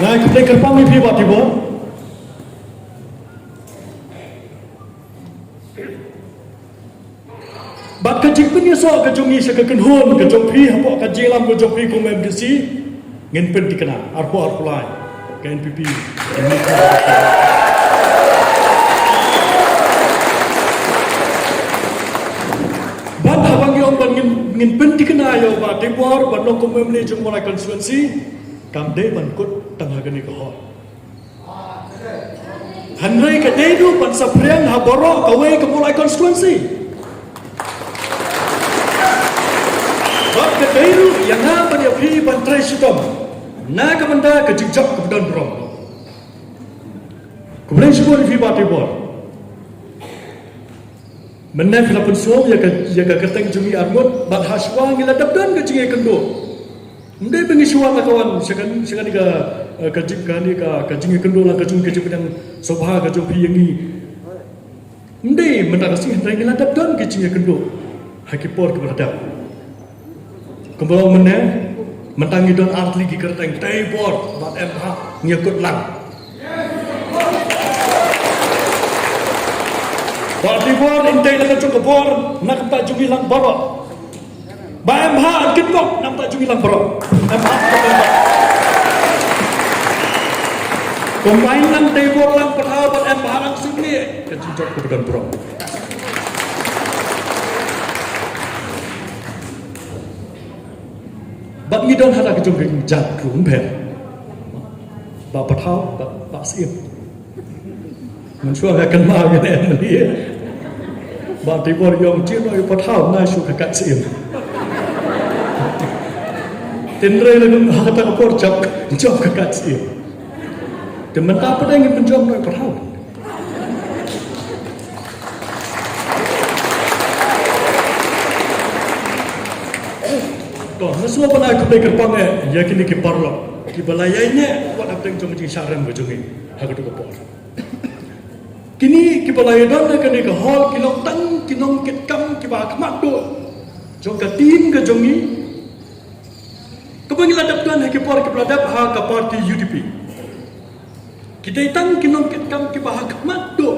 ngai kuplay kerpang ni phi bati bo bat ka jing punya so ka jongi se ka kenhon ka jong phi hapo ka jelam ka jong phi ko mem disi ngin pen dikena arpo lai ka NPP bat habang yo ban ngin pen dikena yo ba de war ban no ko mem le jong molai constituency kam de ban kut tangha gani ko ho hanrei ka de du ban sapriang ha boro ka we ka molai constituency bat ka de du yang ha ban yo phi ban trai sitom na ka banda ka jigjak ka dan rom kemudian sebut phi ba te bor menang kelapun suam ya ka keteng jungi armut bat haswa ngila dabdan ka jinge kendo ndai bengi suam ka kawan sekan ka jing ka jinge kendo la ka jung ke jipang sobha ka jung phi yangi ndai menang sing ndai ngila dabdan ka jinge kendo hakipor ka badap kembang menang mentangi don artli ki kerteng tai bor bat em ha ngikut lang Bati bor intai nak cukup bor nak tak jungi lang boro. Ba em ha kit kok nak tak jungi lang boro. Em ha Combine lang tai bor lang perhal bat em ha lang sini ke jinjok ke dan boro. Bat ni don hada ke jungi jat rum phe. Ba perhal ba sim. Mình xua về cân mau như thế em đi bạn thì bồi dùng chiếc nói có thảo nai xua cả cạnh xỉm tin rơi là mình hạt ta có chọc cả cạnh xỉm thì mình ta bắt anh mình chọc nói có thảo còn nó xua bên ai cũng đây cần băng này giờ kini kipar lo kibalayanya buat apa yang cuma jadi saran berjungi harus dikepor kini kipalai don na kani ka hol kilong tang kinong kit kam kiba kmat do jong ka tin ka jongi kabang ladap don ha kipor kipladap ha ka party UDP kidai tang kinong kit kam kiba ha kmat do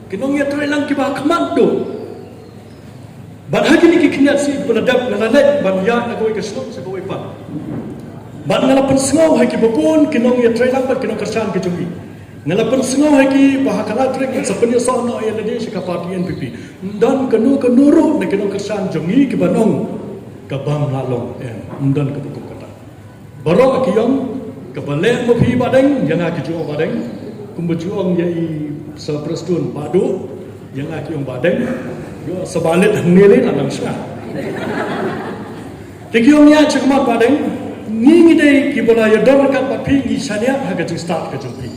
kinong ya trelang kiba kmat do ban ha kini kikniat si kipladap ngalalek ban ya na goy ka slok sa goy pa ban ngalapan sngaw ha kibapon kinong ya trelang ban kinong kersan ka jongi ngalapan sengaw lagi bahakala trek sepenuhnya sono yang ada di parti NPP dan kenu nak kena kersan jongi ke banong ke bang lalong dan ke buku kata barok akiyom ke balek mopi badeng yang akijuang badeng kumbejuang yai seprestun padu yang akiyom badeng yo sebalit nilai dalam syah tikiyomnya cekmat badeng ni ngidai kibolaya dorkat papi ni sania haga jing start ke jompi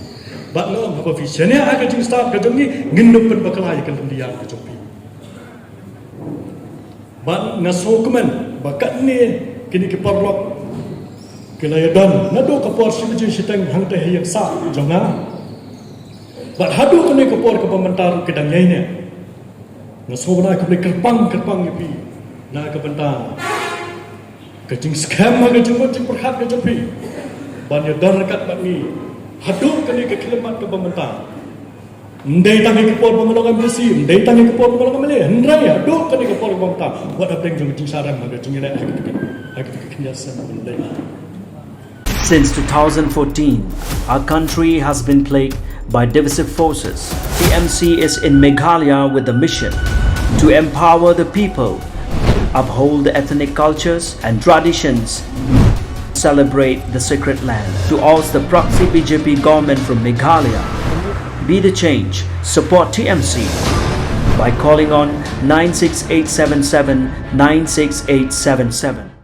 Bat no apa visionnya agak jing start ke jongi ngindup pen bakalai ke dia ke jompi. Bat ngasokumen bakat ni kini ke parlok kelayadan nado ke por sibujin sitang hang teh yang sa jonga. Bat hadu kini ke por ke pementar kedang yainya. Ngasobna ke beli kerpang ipi. Na ke bentang. Ke jing scam ke jing perhat ke jompi. Ban ya darkat bat ni haduk kini ke kilemat ke pementang ndai tangi ke por pemelongan besi ndai tangi ke por pemelongan mele ndai haduk kini ke por pementang buat apa yang jung saran maga jung ila hak kinyasan ndai. Since 2014 our country has been plagued by divisive forces. TMC is in Meghalaya with the mission to empower the people, uphold the ethnic cultures and traditions, celebrate the sacred land. To oust the proxy BJP government from Meghalaya, be the change, support TMC by calling on 96877 96877.